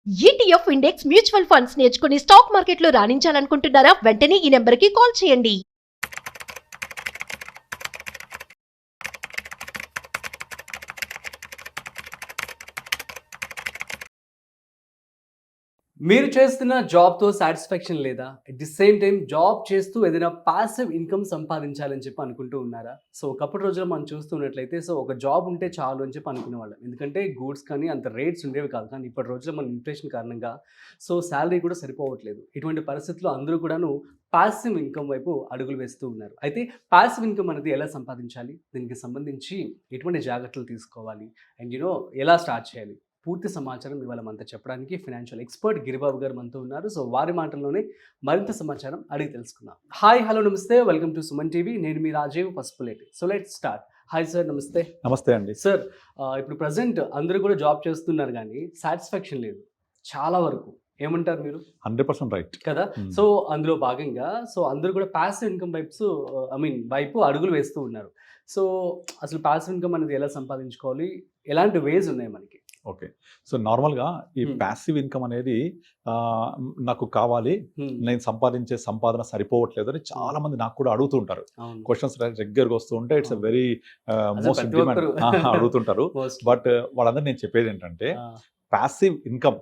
ETF index mutual funds నేర్చుకుని stock మార్కెట్లో రాణించాలనుకుంటున్నారా? వెంటనే ఈ నెంబర్కి కాల్ చేయండి. మీరు చేస్తున్న జాబ్‌తో సాటిస్ఫాక్షన్ లేదా? At the same time job చేస్తూ ఏదైనా పాసివ్ ఇన్‌కమ్ సంపాదించాలని చెప్పి అనుకుంటూ ఉన్నారా? సో, ఒకప్పటి రోజుల్లో మనం చూస్తున్నట్లయితే ఒక జాబ్ ఉంటే చాలు అని చెప్పి అనుకునేవాళ్ళం. ఎందుకంటే గూడ్స్ కానీ అంత రేట్స్ ఉండేవి కాదు. కానీ ఇప్పటి రోజుల్లో మన ఇన్‌ఫ్లేషన్ కారణంగా సాలరీ కూడా సరిపోవట్లేదు. ఇటువంటి పరిస్థితుల్లో అందరూ కూడాను పాసివ్ ఇన్‌కమ్ వైపు అడుగులు వేస్తూ ఉన్నారు. అయితే పాసివ్ ఇన్‌కమ్ అనేది ఎలా సంపాదించాలి? దీనికి సంబంధించి ఎటువంటి జాగ్రత్తలు తీసుకోవాలి? అండ్ ఎలా స్టార్ట్ చేయాలి? పూర్తి సమాచారం ఇవాళ మనతో చెప్పడానికి ఫైనాన్షియల్ ఎక్స్పర్ట్ గిరిబాబు గారు మనతో ఉన్నారు. సో వారి మాటల్లోనే మరింత సమాచారం అడిగి తెలుసుకుందాం. హాయ్, హలో, నమస్తే, వెల్కమ్ టు సుమన్ టీవీ. నేను మీ Rajiv Pasupuleti. So let's start. Hi sir, నమస్తే. నమస్తే అండి. సార్, ఇప్పుడు ప్రజెంట్ అందరూ కూడా జాబ్ చేస్తున్నారు కానీ సాటిస్ఫాక్షన్ లేదు చాలా వరకు. ఏమంటారు మీరు? 100% రైట్ కదా. సో అందులో భాగంగా అందరూ కూడా పాసివ్ ఇన్కమ్ వైపు అడుగులు వేస్తూ ఉన్నారు. సో అసలు పాసివ్ ఇన్కమ్ అనేది ఎలా సంపాదించుకోవాలి? ఎలాంటి వేస్ ఉన్నాయి మనకి? ఓకే. సో నార్మల్గా ఈ ప్యాసివ్ ఇన్కమ్ అనేది నాకు కావాలి, నేను సంపాదించే సంపాదన సరిపోవట్లేదు అని చాలా మంది నాకు కూడా అడుగుతుంటారు. క్వశ్చన్స్ రెగ్యులర్గా వస్తూ ఉంటే ఇట్స్ వెరీ మోస్ట్ డిమాండ్ అడుగుతుంటారు. బట్ వాళ్ళందరూ నేను చెప్పేది ఏంటంటే ప్యాసివ్ ఇన్కమ్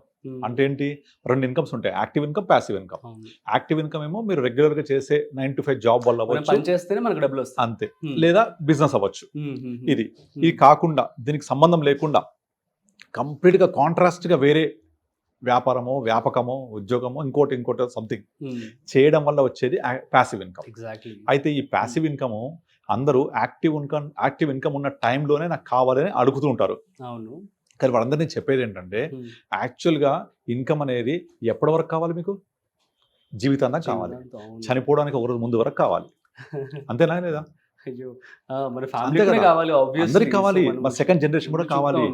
అంటే ఏంటి? రెండు ఇన్కమ్స్ ఉంటాయి, active income, passive income. Active income ఏమో మీరు రెగ్యులర్ గా చేసే 9 to 5 జాబ్ వల్ల అవ్వచ్చు, అంతే, లేదా బిజినెస్ అవ్వచ్చు. ఇది కాకుండా దీనికి సంబంధం లేకుండా కంప్లీట్ గా కాంట్రాస్ట్ గా వేరే వ్యాపారమో, వ్యాపకమో, ఉద్యోగమో, ఇంకోటి సంథింగ్ చేయడం వల్ల వచ్చేది ప్యాసివ్ ఇన్కమ్. అయితే ఈ ప్యాసివ్ ఇన్కమ్ అందరూ యాక్టివ్ ఇన్కమ్ ఉన్న టైంలోనే నాకు కావాలని అడుగుతూ ఉంటారు. కానీ వాళ్ళందరినీ చెప్పేది ఏంటంటే యాక్చువల్గా ఇన్కమ్ అనేది ఎప్పటి వరకు కావాలి? మీకు జీవితాంతం కావాలి, చనిపోవడానికి ఒక రోజు ముందు వరకు కావాలి, అంతేనా లేదా? అందరికి కావాలి, మన సెకండ్ జనరేషన్ కూడా కావాలి,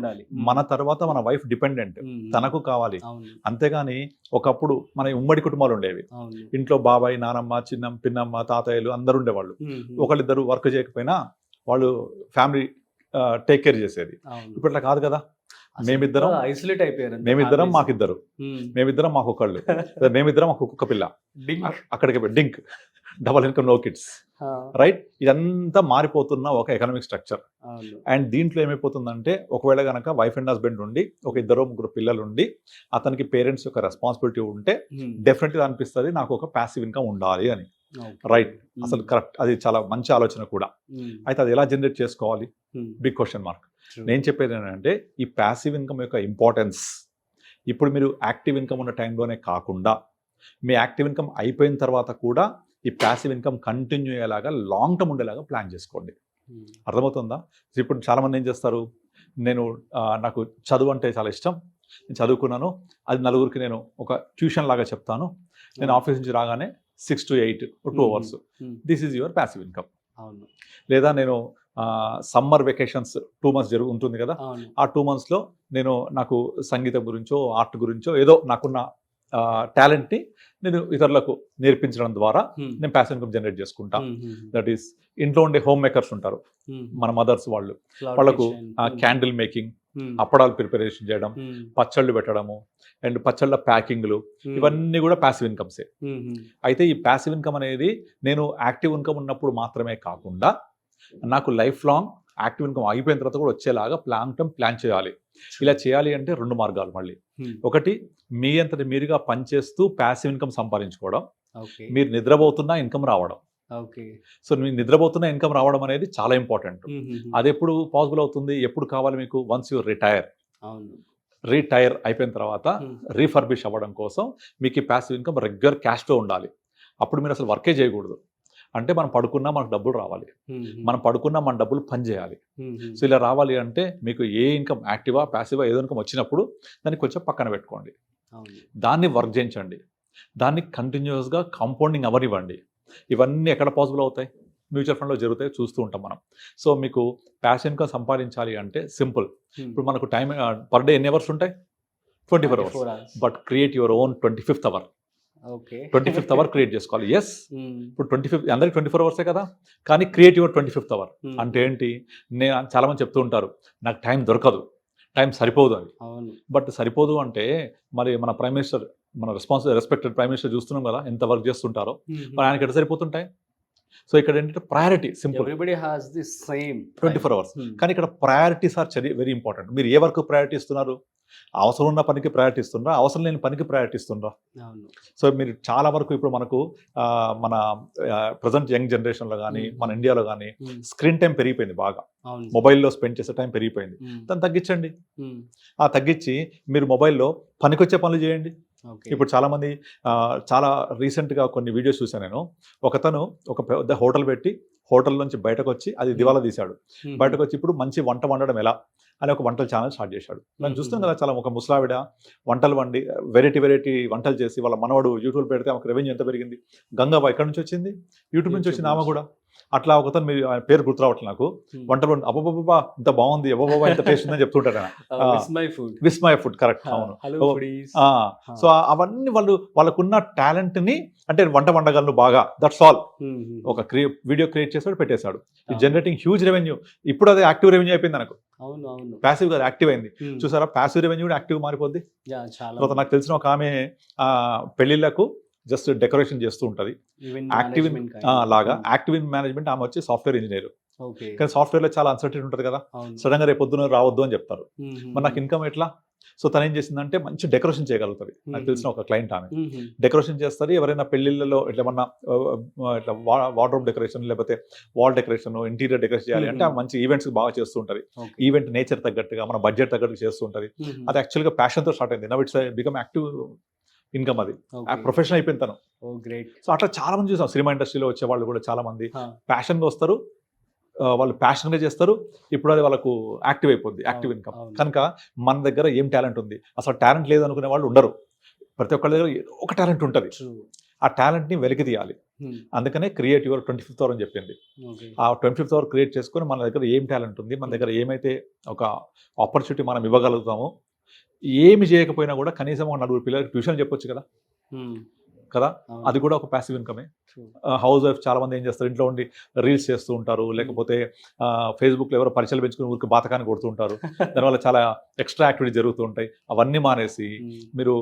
మన తర్వాత మన వైఫ్ డిపెండెంట్, తనకు కావాలి. అంతేగాని ఒకప్పుడు మన ఉమ్మడి కుటుంబాలు ఉండేవి, ఇంట్లో బాబాయ్, నానమ్మ, పిన్నమ్మ, తాతయ్యలు అందరు ఉండేవాళ్ళు. ఒకళ్ళిద్దరు వర్క్ చేయకపోయినా వాళ్ళు ఫ్యామిలీ టేక్ కేర్ చేసేది. ఇప్పుడు అట్లా కాదు కదా. మేమిద్దరం ఐసోలేట్ అయిపోయారు, మేమిద్దరం మాకిద్దరు, మేమిద్దరం మాకొకళ్ళు, మేమిద్దరం మాకు ఒక్కొక్క పిల్ల, అక్కడికి DINK, double income, no kids, right. ఇదంతా మారిపోతున్న ఒక ఎకనామిక్ స్ట్రక్చర్. అండ్ దీంట్లో ఏమైపోతుందంటే ఒకవేళ కనుక వైఫ్ అండ్ హస్బెండ్ ఉండి ఒక 2-3 పిల్లలు ఉండి అతనికి పేరెంట్స్ యొక్క రెస్పాన్సిబిలిటీ ఉంటే డెఫినెట్గా అనిపిస్తుంది నాకు ఒక ప్యాసివ్ ఇన్కమ్ ఉండాలి అని, రైట్. అసలు కరెక్ట్, అది చాలా మంచి ఆలోచన కూడా. అయితే అది ఎలా జనరేట్ చేసుకోవాలి? Big question mark. నేను చెప్పేది ఏంటంటే ఈ ప్యాసివ్ ఇన్కమ్ యొక్క ఇంపార్టెన్స్ ఇప్పుడు మీరు యాక్టివ్ ఇన్కమ్ ఉన్న టైంలోనే కాకుండా మీ యాక్టివ్ ఇన్కమ్ అయిపోయిన తర్వాత కూడా ఈ ప్యాసివ్ ఇన్కమ్ కంటిన్యూ అయ్యేలాగా లాంగ్ టర్మ్ ఉండేలాగా ప్లాన్ చేసుకోండి. అర్థమవుతుందా? ఇప్పుడు చాలామంది ఏం చేస్తారు, నాకు చదువు అంటే చాలా ఇష్టం, నేను చదువుకున్నాను, అది నలుగురికి నేను ఒక ట్యూషన్ లాగా చెప్తాను, నేను ఆఫీస్ నుంచి రాగానే 6 to 8 2 hours, this is your passive income. లేదా నేను సమ్మర్ వెకేషన్స్ 2 months ఉంటుంది కదా, ఆ 2 monthsలో నాకు సంగీతం గురించో ఆర్ట్ గురించో ఏదో నాకున్న టాలెంట్ని నేను ఇతరులకు నేర్పించడం ద్వారా నేను ప్యాసివ్ ఇన్కమ్ జనరేట్ చేసుకుంటా. దట్ ఈస్ ఇంట్లో ఉండే హోమ్ మేకర్స్ ఉంటారు, మన మదర్స్, వాళ్ళకు క్యాండిల్ మేకింగ్, అప్పడాలు ప్రిపరేషన్ చేయడం, పచ్చళ్ళు పెట్టడము, అండ్ పచ్చళ్ళ ప్యాకింగ్లు, ఇవన్నీ కూడా ప్యాసివ్ ఇన్కమ్సే. అయితే ఈ ప్యాసివ్ ఇన్కమ్ అనేది నేను యాక్టివ్ ఇన్కమ్ ఉన్నప్పుడు మాత్రమే కాకుండా నాకు లైఫ్ లాంగ్ యాక్టివ్ ఇన్కమ్ అయిపోయిన తర్వాత కూడా వచ్చేలాగా లాంగ్ టర్మ్ ప్లాన్ చేయాలి. ఇలా చేయాలి అంటే 2 మార్గాలు. మళ్ళీ ఒకటి, మీ అంతటి మీరుగా పనిచేస్తూ ప్యాసివ్ ఇన్కమ్ సంపాదించుకోవడం, మీరు నిద్రపోతున్నా ఇన్కమ్ రావడం. సో మీరు నిద్రపోతున్న ఇన్కమ్ రావడం అనేది చాలా ఇంపార్టెంట్. అది ఎప్పుడు పాసిబుల్ అవుతుంది, ఎప్పుడు కావాలి మీకు? వన్స్ యూ రిటైర్ అయిపోయిన తర్వాత రీఫర్బిష్ అవ్వడం కోసం మీకు ఈ ప్యాసివ్ ఇన్కమ్ రెగ్యులర్ క్యాష్లో ఉండాలి. అప్పుడు మీరు అసలు వర్కే చేయకూడదు. అంటే మనం పడుకున్నా మనకు డబ్బులు రావాలి, మనం పడుకున్నా మన డబ్బులు పని చేయాలి. సో ఇలా రావాలి అంటే మీకు ఏ ఇన్కమ్, యాక్టివా ప్యాసివా ఏదో ఇన్కమ్ వచ్చినప్పుడు దాన్ని కొంచెం పక్కన పెట్టుకోండి, దాన్ని వర్క్ చేయించండి, దాన్ని కంటిన్యూస్గా కాంపౌండింగ్ అవనివ్వండి. ఇవన్నీ ఎక్కడ పాసిబుల్ అవుతాయి? మ్యూచువల్ ఫండ్లో జరుగుతాయి, చూస్తూ ఉంటాం మనం. సో మీకు ప్యాసివ్ ఇన్కమ్ సంపాదించాలి అంటే సింపుల్. ఇప్పుడు మనకు టైం పర్ డే ఎన్ని అవర్స్ ఉంటాయి? 24 hours. But create your own 25th hour. 25th hour create చేసుకోవాలి. ఎస్, ఇప్పుడు 25 అందరికి 24 hours కదా, కానీ క్రియేట్ యువర్ 25th hour. అంటే ఏంటి? చాలా మంది చెప్తూ ఉంటారు నాకు టైం దొరకదు, టైం సరిపోదు అది. అవును. బట్ సరిపోదు అంటే మరి మన ప్రైమ్ మినిస్టర్, మన రెస్పెక్టెడ్ ప్రైమ్ మినిస్టర్ చూస్తున్నాం కదా ఎంత వర్క్ చేస్తుంటారో, మరి ఆయనకి ఎట్లా సరిపోతుంటాయి? సో ఇక్కడ ఏంటంటే priority simple, everybody has the same 24 hours. కానీ ఇక్కడ ప్రయారిటీస్ ఆర్ వెరీ ఇంపార్టెంట్. మీరు ఏ వర్క్ ప్రయారిటీ ఇస్తున్నారు? అవసరం ఉన్న పనికి ప్రయారిటీ ఇస్తున్నారా, అవసరం లేని పనికి ప్రయారిటీ ఇస్తున్నారా? అవును. సో మీరు చాలా వరకు ఇప్పుడు మనకు మన ప్రజెంట్ యంగ్ జనరేషన్లో కానీ మన ఇండియాలో కానీ స్క్రీన్ టైం పెరిగిపోయింది బాగా. అవును. మొబైల్లో స్పెండ్ చేసే టైం పెరిగిపోయింది. దాన్ని తగ్గించండి. ఆ తగ్గించి మీరు మొబైల్లో పనికొచ్చే పనులు చేయండి. ఇప్పుడు చాలామంది చాలా రీసెంట్గా కొన్ని వీడియోస్ చూశాను నేను. ఒకతను ఒక పెద్ద హోటల్ పెట్టి హోటల్ నుంచి బయటకు వచ్చి అది దివాలా తీశాడు. బయటకు వచ్చి ఇప్పుడు మంచి వంట వండడం ఎలా అని ఒక వంటల ఛానల్ స్టార్ట్ చేశాడు. నేను చూస్తున్నాను కదా, చాలా ఒక ముసలావిడ వంటలు వండి వెరైటీ వంటలు చేసి వాళ్ళ మనవడు యూట్యూబ్ పెడితే ఆమెకు రెవెన్యూ ఎంత పెరిగింది. గంగవ్వ ఎక్కడి నుంచి వచ్చింది? యూట్యూబ్ నుంచి వచ్చింది ఆమె కూడా. అట్లా ఒకతను, మీరు ఆయన పేరు గుర్తు రావట్లేదు నాకు, వంటలు అబ్బబ్బా ఇంత బాగుంది, అబ్బబ్బా ఇంత టేస్ట్ ఉందని చెప్తుంటాడు ఆయన. విస్మయ ఫుడ్, కరెక్ట్, అవును. సో అవన్నీ వాళ్ళకున్న టాలెంట్ ని, అంటే వంట వండగలను బాగా, దట్స్ ఆల్. ఒక వీడియో క్రియేట్ చేసాడు, పెట్టేశాడు. Generating huge revenue. ఇప్పుడు అది యాక్టివ్ రెవెన్యూ అయిపోయింది నాకు. ప్యాసివ్ గా యాక్టివ్ అయింది. చూసారా, ప్యాసివ్ రెవెన్యూ కూడా యాక్టివ్ మారిపోద్ది. తర్వాత నాకు తెలిసిన ఒక ఆమె పెళ్లిళ్లకు జస్ట్ డెకరేషన్ చేస్తూ ఉంటుంది. యాక్టివ్ లాగా యాక్టివ్ ఇన్ మేనేజ్మెంట్. ఆమె వచ్చి సాఫ్ట్వేర్ ఇంజనీర్. కానీ సాఫ్ట్వేర్ లో చాలా అన్సర్టెన్ ఉంటుంది కదా, సడన్ గా రేపు పొద్దున రావద్దు అని చెప్తారు. మరి నాకు ఇన్కమ్ ఎట్లా? సో తను ఏం చేసిందంటే మంచి డెకరేషన్ చేయగలుగుతుంది. నాకు తెలిసిన ఒక క్లయింట్ ఆమె డెకరేషన్ చేస్తారు. ఎవరైనా పెళ్లిళ్ళలో ఇట్లా ఏమన్నా ఇట్లా వార్డ్రోబ్ డెకరేషన్, లేకపోతే వాల్ డెకరేషన్, ఇంటీరియర్ డెకరేషన్ చేయాలి అంటే ఆ మంచి ఈవెంట్స్ బాగా చేస్తూ ఉంటుంది. ఈవెంట్ నేచర్ తగ్గట్టుగా, మన బడ్జెట్ తగ్గట్టుగా చేస్తూ ఉంటుంది. అది యాక్చువల్గా ప్యాషన్ తో స్టార్ట్ అయింది. Now it's become active income. అది ప్రొఫెషన్ అయిపోయింది తను. సో అట్లా చాలా మంది చూసాం. సినిమా ఇండస్ట్రీలో వచ్చే వాళ్ళు కూడా చాలా మంది ప్యాషన్ గా వస్తారు, వాళ్ళు ప్యాషన్ గా చేస్తారు. ఇప్పుడు అది వాళ్ళకు యాక్టివ్ అయిపోద్ది, యాక్టివ్ ఇన్కమ్. కనుక మన దగ్గర ఏం టాలెంట్ ఉంది, అసలు టాలెంట్ లేదు అనుకునే వాళ్ళు ఉండరు. ప్రతి ఒక్కరి దగ్గర ఏదో ఒక టాలెంట్ ఉంటుంది. ఆ టాలెంట్ ని వెలికి తీయాలి. అందుకనే క్రియేట్ యువర్ 25th hour అని చెప్పింది. ఆ 25th hour క్రియేట్ చేసుకొని మన దగ్గర ఏం టాలెంట్ ఉంది, మన దగ్గర ఏమైతే ఒక ఆపర్చునిటీ మనం ఇవ్వగలుగుతామో, ఏమి చేయకపోయినా కూడా కనీసం ఒక 4 పిల్లలకి ట్యూషన్ చెప్పొచ్చు కదా. అది కూడా ఒక ప్యాసివ్ ఇన్కమే. హౌస్ వైఫ్ చాలా మంది ఏం చేస్తారు, ఇంట్లో ఉండి రీల్స్ చేస్తూ ఉంటారు, లేకపోతే ఫేస్బుక్లో ఎవరో పరిచయాలు పెంచుకుని ఊరికి బాతకాన్ని కొడుతూ ఉంటారు. దానివల్ల చాలా ఎక్స్ట్రా యాక్టివిటీ జరుగుతూ ఉంటాయి. అవన్నీ మానేసి మీరు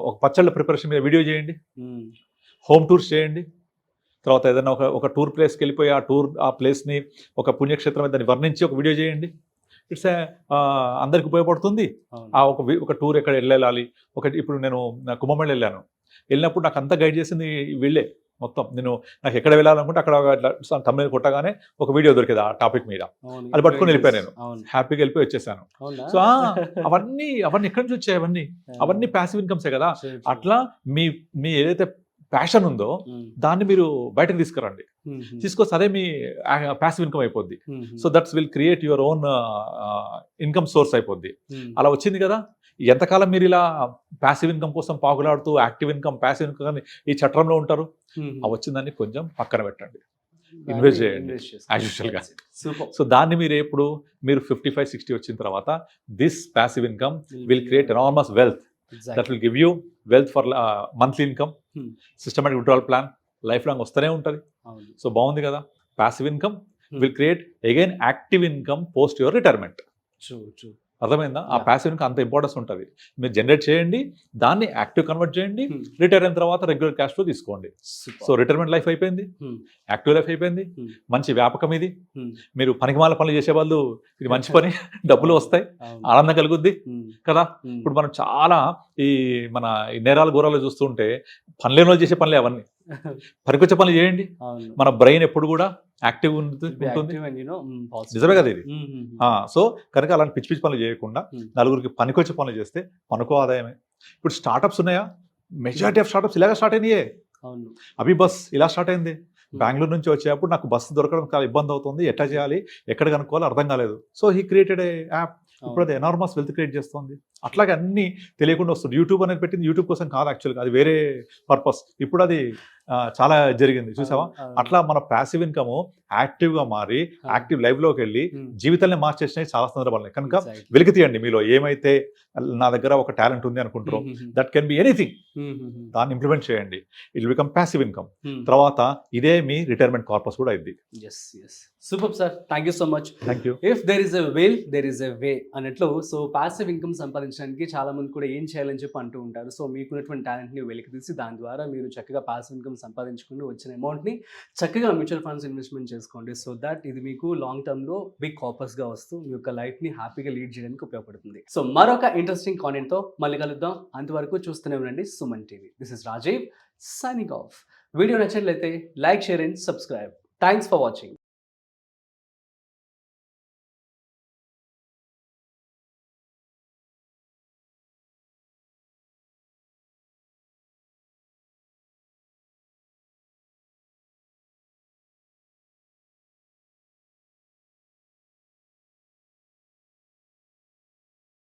ఒక పచ్చళ్ళ ప్రిపరేషన్ మీద వీడియో చేయండి, హోమ్ టూర్స్ చేయండి. తర్వాత ఏదైనా ఒక టూర్ ప్లేస్కి వెళ్ళిపోయి ఆ ప్లేస్ని ఒక పుణ్యక్షేత్రం మీద దాన్ని వర్ణించి ఒక వీడియో చేయండి. ఇట్స్ అందరికి ఉపయోగపడుతుంది. ఒక టూర్ ఎక్కడ వెళ్ళాలి. ఇప్పుడు నేను కుంభమేళ వెళ్ళినప్పుడు నాకు అంతా గైడ్ చేసింది వీళ్ళే మొత్తం. నాకు ఎక్కడ వెళ్ళాలనుకుంటే అక్కడ తమిళ కొట్టగానే ఒక వీడియో దొరికేది ఆ టాపిక్ మీద. అది పట్టుకుని వెళ్ళిపోయాను, నేను హ్యాపీగా వెళ్ళిపోయి వచ్చేసాను. సో అవన్నీ ఎక్కడి నుంచి వచ్చాయి? అవన్నీ ప్యాసివ్ ఇన్కమ్సే కదా. అట్లా మీ ఏదైతే ప్యాషన్ ఉందో దాన్ని మీరు బయటకు తీసుకురండి. తీసుకొస్తే అదే మీ ప్యాసివ్ ఇన్కమ్ అయిపోద్ది. So that's will create your own income source అయిపోద్ది. అలా వచ్చింది కదా. ఎంతకాలం మీరు ఇలా ప్యాసివ్ ఇన్కమ్ కోసం పాకులాడుతూ యాక్టివ్ ఇన్కమ్, ప్యాసివ్ ఇన్కమ్ ఈ చట్రంలో ఉంటారు? అవి వచ్చిందని కొంచెం పక్కన పెట్టండి, ఇన్వెస్ట్ చేయండి యాజ్ యూజువల్గా. సో దాన్ని మీరు 55-60 వచ్చిన తర్వాత this passive income will create enormous wealth. That will give you wealth for monthly income, systematic withdrawal plan, life long వస్తూనే ఉంటుంది. సో బాగుంది కదా. Passive income will create again active income post your retirement. అర్థమైందా? ఆ passive income అంత importance ఉంటుంది. మీరు generate చేయండి, దాన్ని యాక్టివ్ కన్వర్ట్ చేయండి, రిటైర్ అయిన తర్వాత రెగ్యులర్ క్యాష్ ఫ్లో తీసుకోండి. సో రిటైర్మెంట్ లైఫ్ అయిపోయింది, యాక్టివ్ లైఫ్ అయిపోయింది. మంచి వ్యాపకం ఇది. మీరు పనికిమాల పనులు చేసే వాళ్ళు ఇది మంచి పని, డబ్బులు వస్తాయి, ఆనందం కలుగుద్ది కదా. ఇప్పుడు మనం చాలా మన నేరాలు ఘోరాలు చూస్తుంటే పనులేని వాళ్ళు చేసే పనులే అవన్నీ. పనికొచ్చే పనులు చేయండి. మన బ్రెయిన్ ఎప్పుడు కూడా యాక్టివ్ ఉంటుంది. నిజమే కదా ఇది. సో కనుక అలాంటి పిచ్చి పిచ్చి పనులు చేయకుండా నలుగురికి పనికొచ్చే పనులు చేస్తే మనకు ఆదాయమే. ఇప్పుడు స్టార్టప్స్ ఉన్నాయా? మెజారిటీ ఆఫ్ స్టార్టప్స్ ఇలాగా స్టార్ట్ అయినాయే. అభి బస్ ఇలా స్టార్ట్ అయింది. బెంగళూరు నుంచి వచ్చేటప్పుడు నాకు బస్సు దొరకడం చాలా ఇబ్బంది అవుతుంది, ఎట్లా చేయాలి, ఎక్కడ కనుక్కోవాలో అర్థం కాలేదు. So he created a app. ఇప్పుడు అది ఎనార్మస్ వెల్త్ క్రియేట్ చేస్తుంది. అట్లాగే అన్ని తెలియకుండా వస్తుంది. యూట్యూబ్ అనేది పెట్టింది యూట్యూబ్ కోసం కాదు యాక్చువల్గా, అది వేరే పర్పస్. ఇప్పుడు అది చాలా జరిగింది చూసావా. అట్లా మన ప్యాసివ్ ఇన్కమ్ యాక్టివ్గా మారి యాక్టివ్ లైఫ్లోకి వెళ్ళి జీవితాన్ని మార్చేసినవి చాలా సందర్భాలు. కనుక వెలికి తీయండి మీలో ఏమైతే నా దగ్గర ఒక టాలెంట్ ఉంది అనుకుంటారో, దట్ కెన్ బి ఎనీథింగ్, దాన్ని ఇంప్లిమెంట్ చేయండి. It will become passive income. తర్వాత ఇదే మీ రిటైర్మెంట్ కార్పస్ కూడా అయింది. Super sir, thank you so much. Thank you. If there is a will there is a way అన్నట్లు. సో ప్యాసివ్ ఇన్కమ్ సంపాదించడానికి చాలా మంది కూడా ఏం చేయాలని చెప్పి అంటూ ఉంటారు. సో మీకున్నటువంటి టాలెంట్ని వెలికి తీసి దాని ద్వారా మీరు చక్కగా ప్యాసివ్ ఇన్కమ్ సంపాదించుకుని వచ్చిన అమౌంట్ని చక్కగా మ్యూచువల్ ఫండ్స్ ఇన్వెస్ట్మెంట్ చేసుకోండి. సో దట్ ఇది మీకు లాంగ్ టర్మ్లో బిగ్ కార్పస్గా వస్తూ మీ యొక్క లైఫ్ని హ్యాపీగా లీడ్ చేయడానికి ఉపయోగపడుతుంది. సో మరొక ఇంట్రెస్టింగ్ కాంటెంట్తో మళ్ళీ కలుద్దాం. అంతవరకు చూస్తూనే ఉండండి Suman TV. This is Rajiv signing off. Video నచ్చినట్లయితే like, share and subscribe. Thanks for watching.